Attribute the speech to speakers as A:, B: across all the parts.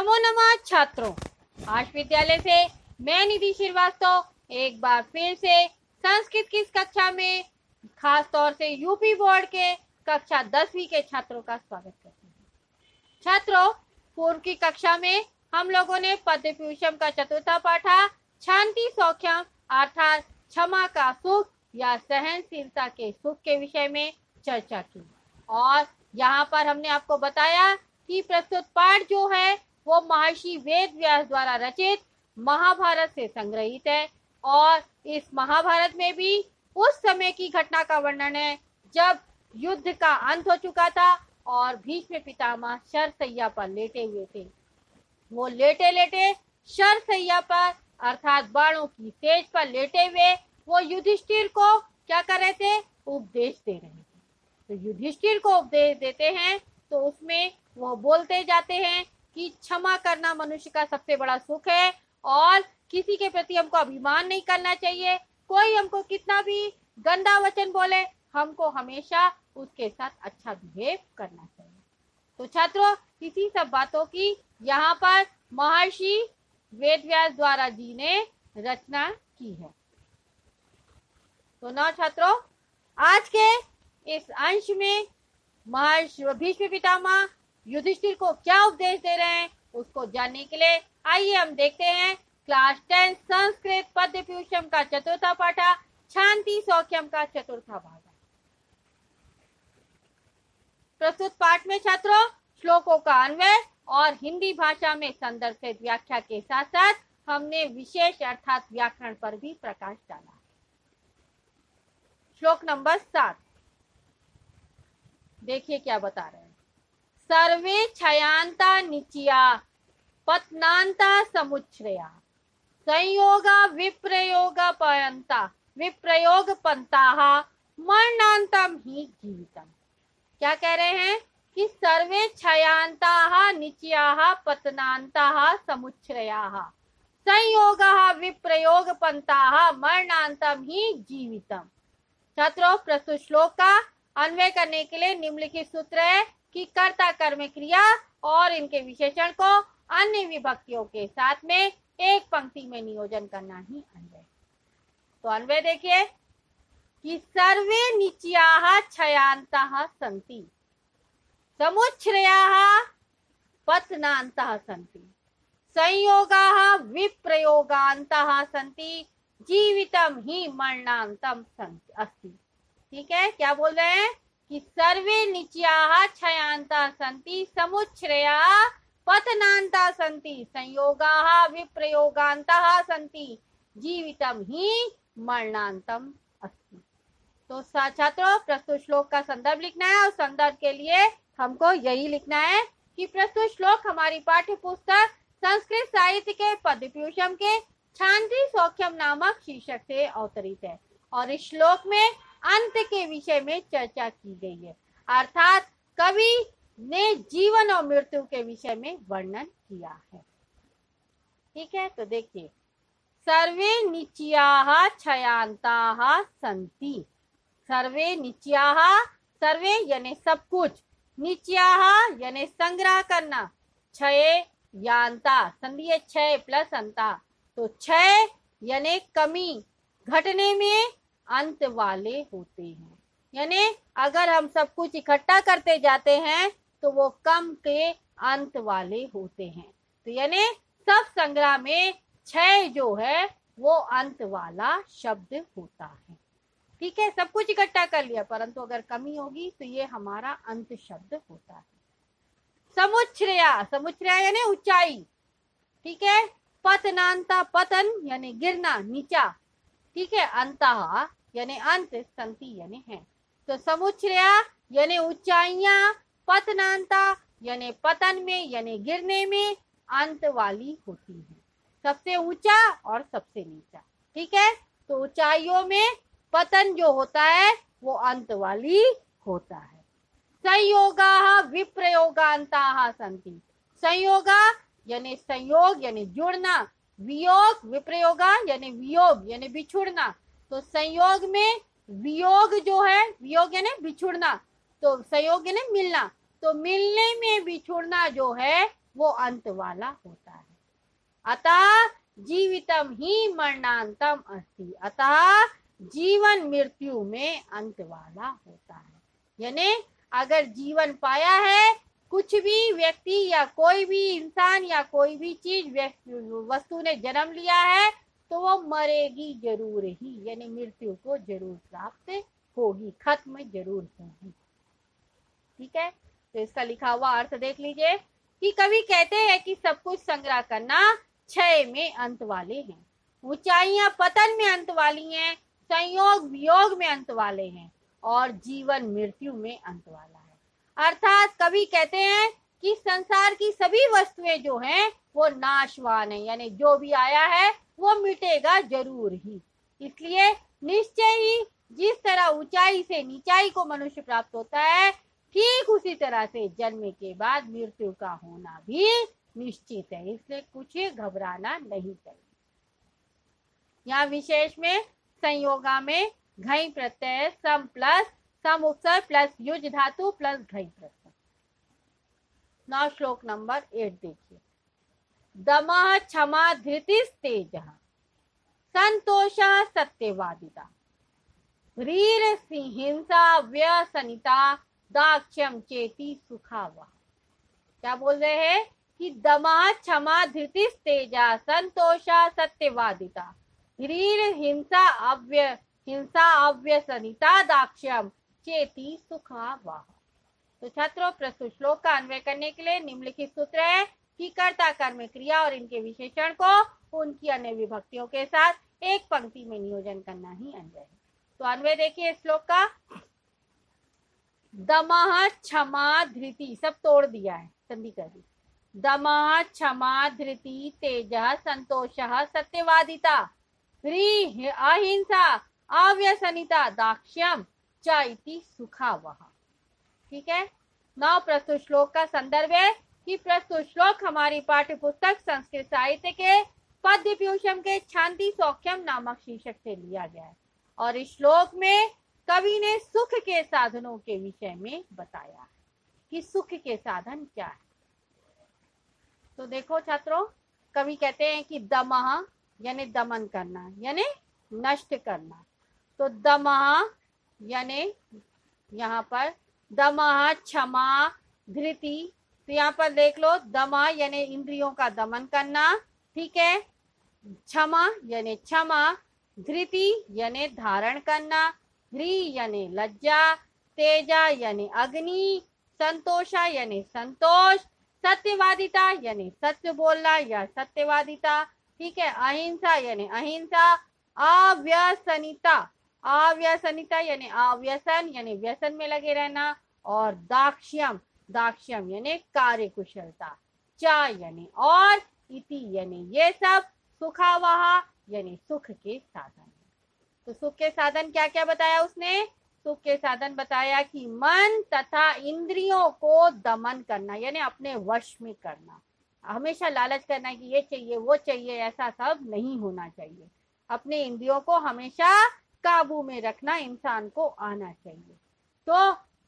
A: नमो नमः छात्रों, आज विद्यालय से मैं निधि श्रीवास्तव एक बार फिर से संस्कृत की इस कक्षा में खास तौर से यूपी बोर्ड के कक्षा 10वीं के छात्रों का स्वागत करती हूँ। छात्रों, पूर्व की कक्षा में हम लोगों ने पद्यपूषम का चतुर्थ पाठा शांति सौख्यम अर्थात क्षमा का सुख या सहनशीलता के सुख के विषय में चर्चा की और यहाँ पर हमने आपको बताया कि प्रस्तुत पाठ जो है वो महर्षि वेद व्यास द्वारा रचित महाभारत से संग्रहित है और इस महाभारत में भी उस समय की घटना का वर्णन है जब युद्ध का अंत हो चुका था और भीष्म पितामह शरशैया पर लेटे हुए थे। वो लेटे लेटे शरशैया पर अर्थात बाणों की सेज पर लेटे हुए वो युधिष्ठिर को क्या कर रहे थे, उपदेश दे रहे थे। तो युधिष्ठिर को उपदेश देते हैं तो उसमें वो बोलते जाते हैं कि क्षमा करना मनुष्य का सबसे बड़ा सुख है और किसी के प्रति हमको अभिमान नहीं करना चाहिए। कोई हमको कितना भी गंदा वचन बोले, हमको हमेशा उसके साथ अच्छा बिहेव करना चाहिए। तो छात्रों, इसी सब बातों की यहाँ पर महर्षि वेदव्यास द्वारा जी ने रचना की है। तो ना छात्रों, आज के इस अंश में महर्षि भीष्म पितामह युधिष्ठिर को क्या उपदेश दे रहे हैं उसको जानने के लिए आइए हम देखते हैं क्लास 10 संस्कृत पद्यपूषम का चतुर्थ पाठा शांति सौख्यम का चतुर्थ भाग। प्रस्तुत पाठ में छात्रों श्लोकों का अन्वय और हिंदी भाषा में संदर्भित व्याख्या के साथ साथ हमने विशेष अर्थात व्याकरण पर भी प्रकाश डाला। श्लोक नंबर 7 देखिए क्या बता रहे हैं। सर्वे क्षयांता निचिया पतनांता समुच्छ्रया संयोगा विप्रयोग पंताः मरणांतम ही जीवितम। क्या कह रहे हैं कि सर्वे क्षयांताः निचियाः पतनांताः समुच्छ्रयाः संयोगाः विप्रयोग पंताः मरणांतम ही जीवितम। छात्रों, प्रस्तुत श्लोक का अन्वय करने के लिए निम्नलिखित सूत्र है कि कर्ता कर्म क्रिया और इनके विशेषण को अन्य विभक्तियों के साथ में एक पंक्ति में नियोजन करना ही अन्वय। तो अन्वय देखिए कि सर्वे निच्याः क्षयांताः सन्ति समुच्छ्रयाः पतनान्तः सन्ति संयोगाः विप्रयोगान्तः सन्ति जीवितम ही मरणांतम अस्ति। ठीक है, क्या बोल रहे हैं कि सर्वे निच्याः क्षयांता सन्ति समुच्छ्रयाः पतनान्ता सन्ति संयोगाः विप्रयोगान्तः सन्ति जीवितम ही मरणांतम अस्ति। तो छात्रों, प्रस्तुत श्लोक का संदर्भ लिखना है और संदर्भ के लिए हमको यही लिखना है कि प्रस्तुत श्लोक हमारी पाठ्य पुस्तक संस्कृत साहित्य के पद्यपूषम के शांति सौख्यम नामक शीर्षक से अवतरित है और इस श्लोक में अंत के विषय में चर्चा की गई है अर्थात कवि ने जीवन और मृत्यु के विषय में वर्णन किया है। ठीक है, तो देखिए सर्वे निच्याः क्षयांताः सन्ति। सर्वे निच्याः, सर्वे यानी सब कुछ, निच्याः यानी संग्रह करना, क्षय यांता संधि है क्षय प्लस अंता, तो क्षय यानी कमी, घटने में अंत वाले होते हैं। यानी अगर हम सब कुछ इकट्ठा करते जाते हैं तो वो कम के अंत वाले होते हैं। तो यानी सब संग्रह में क्षय जो है वो अंत वाला शब्द होता है। ठीक है, सब कुछ इकट्ठा कर लिया परंतु अगर कमी होगी तो ये हमारा अंत शब्द होता है। समुच्छ्रया, समुच्छ्रया यानी ऊंचाई। ठीक है, पतनांता, पतन यानी गिरना नीचा। ठीक है, अंतः यानी अंत, संति यानी है। तो समुच्छ्रया यानी ऊंचाइयां, पतनांता यानी पतन में यानी गिरने में अंत वाली होती है, सबसे ऊंचा और सबसे नीचा। ठीक है, तो ऊंचाइयों में पतन जो होता है वो अंत वाली होता है। संयोगाः विप्रयोगान्ताः सन्ति। संयोगा यानी संयोग यानी जुड़ना, वियोग विप्रयोगा यानी वियोग यानी बिछुड़ना। तो संयोग में वियोग जो है, वियोग यानी बिछुड़ना, तो संयोग यानी मिलना, तो मिलने में बिछुड़ना जो है वो अंत वाला होता है। अतः जीवितम ही मरणांतम अस्ति, अतः जीवन मृत्यु में अंत वाला होता है। यानी अगर जीवन पाया है, कुछ भी व्यक्ति या कोई भी इंसान या कोई भी चीज वस्तु ने जन्म लिया है, तो वो मरेगी जरूर ही, यानी मृत्यु को जरूर प्राप्त होगी, खत्म जरूर होगी। ठीक है, तो इसका लिखा हुआ अर्थ देख लीजिए कि कवि कहते हैं कि सब कुछ संग्रह करना क्षय में अंत वाले हैं, ऊंचाइयां पतन में अंत वाली हैं, संयोग वियोग में अंत वाले हैं, और जीवन मृत्यु में अंत वाला है। अर्थात कवि कहते हैं कि संसार की सभी वस्तुएं जो हैं वो नाशवान है, यानी जो भी आया है वो मिटेगा जरूर ही। इसलिए निश्चय ही जिस तरह ऊंचाई से नीचाई को मनुष्य प्राप्त होता है, ठीक उसी तरह से जन्म के बाद मृत्यु का होना भी निश्चित है। इसलिए कुछ घबराना नहीं चाहिए। यहाँ विशेष में संयोगा में घई प्रत्यय सम प्लस सम उपसर्ग प्लस युज धातु प्लस घई प्रत्यय। नौ श्लोक नंबर 8 देखिए। दमः क्षमा धृतिस् तेजः संतोषः सत्यवादिता ह्रीर हिंसा व्यसनिता दाक्ष्यम चेति सुखावह। क्या बोल रहे हैं कि दमः क्षमा धृतिस् तेजः संतोषः सत्यवादिता ह्रीर हिंसा अव्यसनिता दाक्ष्यम चेति सुखावह। तो छात्रों, प्रस्तुत श्लोक का अन्वय करने के लिए निम्नलिखित सूत्र है कि कर्ता कर्म क्रिया और इनके विशेषण को उनकी अन्य विभक्तियों के साथ एक पंक्ति में नियोजन करना ही अन्वय है। तो अन्वय देखिए श्लोक का। दमः क्षमा धृति, सब तोड़ दिया है, संधि कर दी। दमः क्षमा धृति तेजः संतोषः सत्यवादिता ह्री अहिंसा अव्यसनिता दाक्ष्यम च इति सुखावह। ठीक है। नौ प्रस्तुत श्लोक का संदर्भ है कि प्रस्तुत श्लोक हमारी पाठ्य पुस्तक संस्कृत साहित्य के पद्य पीयूषम के छांति सौख्यम नामक शीर्षक से लिया गया है, और इस श्लोक में कवि ने सुख के साधनों के विषय में बताया कि सुख के साधन क्या है। तो देखो छात्रों, कवि कहते हैं कि दमः यानी दमन करना, यानी नष्ट करना। तो दमः यानी यहाँ पर दमः क्षमा धृति, तो यहाँ पर देख लो दमः यानी इंद्रियों का दमन करना। ठीक है। क्षमा यानी क्षमा, धृति यानी धारण करना, ह्री यानी लज्जा, तेजा यानी अग्नि, संतोषा यानी संतोष, सत्यवादिता यानी सत्य बोलना या सत्यवादिता। ठीक है। अहिंसा यानी अहिंसा, अव्यसनिता, अव्यसनिता यानी अव्यसन यानी व्यसन में लगे रहना, और दाक्ष्यम, दाक्ष्यम यानी कार्य कुशलता, चा यानी और, इति यानी ये सब, सुखावह यानी सुख के साधन। तो सुख के साधन क्या क्या बताया उसने? सुख के साधन बताया कि मन तथा इंद्रियों को दमन करना, यानी अपने वश में करना। हमेशा लालच करना कि ये चाहिए वो चाहिए, ऐसा सब नहीं होना चाहिए। अपने इंद्रियों को हमेशा काबू में रखना इंसान को आना चाहिए। तो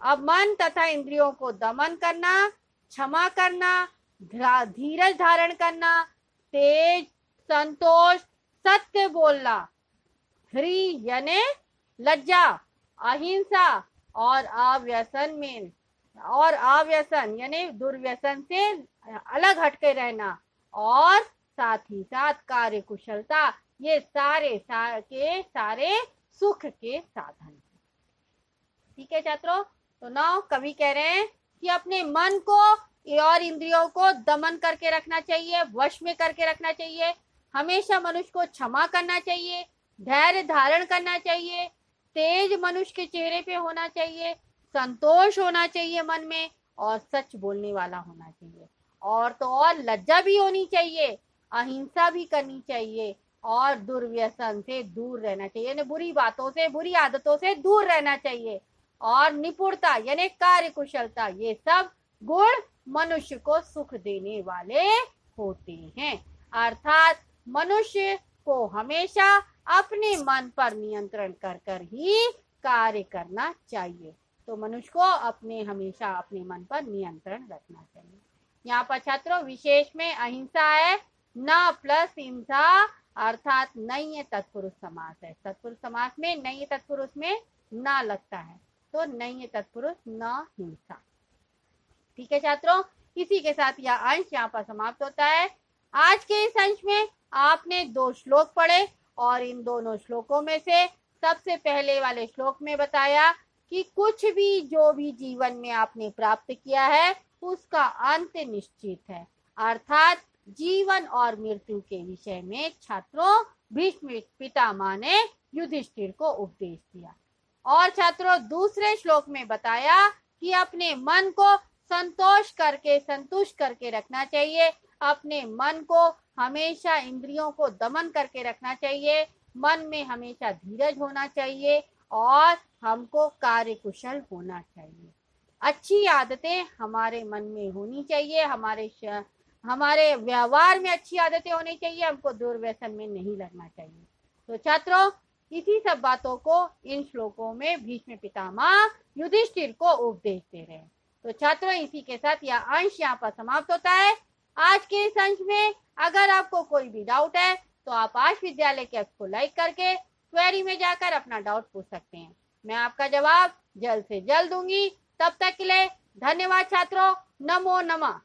A: अब मन तथा इंद्रियों को दमन करना, क्षमा करना, धीरज धारण करना, तेज, संतोष, सत्य बोलना, ह्री यानी लज्जा, अहिंसा, और अव्यसन में, और अव्यसन यानी दुर्व्यसन से अलग हटके रहना, और साथ ही साथ कार्य कुशलता, ये सारे के सारे सुख के साधन। ठीक है छात्रों। तो नौ कवि कह रहे हैं कि अपने मन को और इंद्रियों को दमन करके रखना चाहिए, वश में करके रखना चाहिए। हमेशा मनुष्य को क्षमा करना चाहिए, धैर्य धारण करना चाहिए, तेज मनुष्य के चेहरे पे होना चाहिए, संतोष होना चाहिए मन में, और सच बोलने वाला होना चाहिए, और तो और लज्जा भी होनी चाहिए, अहिंसा भी करनी चाहिए, और दुर्व्यसन से दूर रहना चाहिए, यानी बुरी बातों से, बुरी आदतों से दूर रहना चाहिए, और निपुणता यानी कार्य कुशलता, ये सब गुण मनुष्य को सुख देने वाले होते हैं। अर्थात मनुष्य को हमेशा अपने मन पर नियंत्रण कर कर ही कार्य करना चाहिए। तो मनुष्य को हमेशा अपने मन पर नियंत्रण रखना चाहिए। यहाँ पर छात्रों विशेष में अहिंसा है, न प्लस हिंसा अर्थात नई तत्पुरुष समास है। तत्पुरुष समास में नई तत्पुरुष में न लगता है, तो नई तत्पुरुष न हिंसा। ठीक है छात्रों, इसी के साथ यह अंश यहाँ पर समाप्त होता है। आज के इस अंश में आपने 2 श्लोक पढ़े और इन दोनों श्लोकों में से सबसे पहले वाले श्लोक में बताया कि कुछ भी जो भी जीवन में आपने प्राप्त किया है उसका अंत निश्चित है, अर्थात जीवन और मृत्यु के विषय में छात्रों भीष्म पितामह ने युधिष्ठिर को उपदेश दिया। और छात्रों दूसरे श्लोक में बताया कि अपने मन को संतुष्ट करके रखना चाहिए, अपने मन को हमेशा इंद्रियों को दमन करके रखना चाहिए, मन में हमेशा धीरज होना चाहिए और हमको कार्य कुशल होना चाहिए। अच्छी आदतें हमारे मन में होनी चाहिए, हमारे व्यवहार में अच्छी आदतें होनी चाहिए, हमको दुर्व्यसन में नहीं लगना चाहिए। तो छात्रों इसी सब बातों को इन श्लोकों में भीष्म पितामह युधिष्ठिर को उपदेश दे रहे हैं। तो छात्रों इसी के साथ यह अंश यहाँ पर समाप्त होता है। आज के इस अंश में अगर आपको कोई भी डाउट है तो आप आश विद्यालय के ऐप को लाइक करके क्वेरी में जाकर अपना डाउट पूछ सकते हैं, मैं आपका जवाब जल्द से जल्द दूंगी। तब तक के लिए धन्यवाद छात्रों, नमो नमः।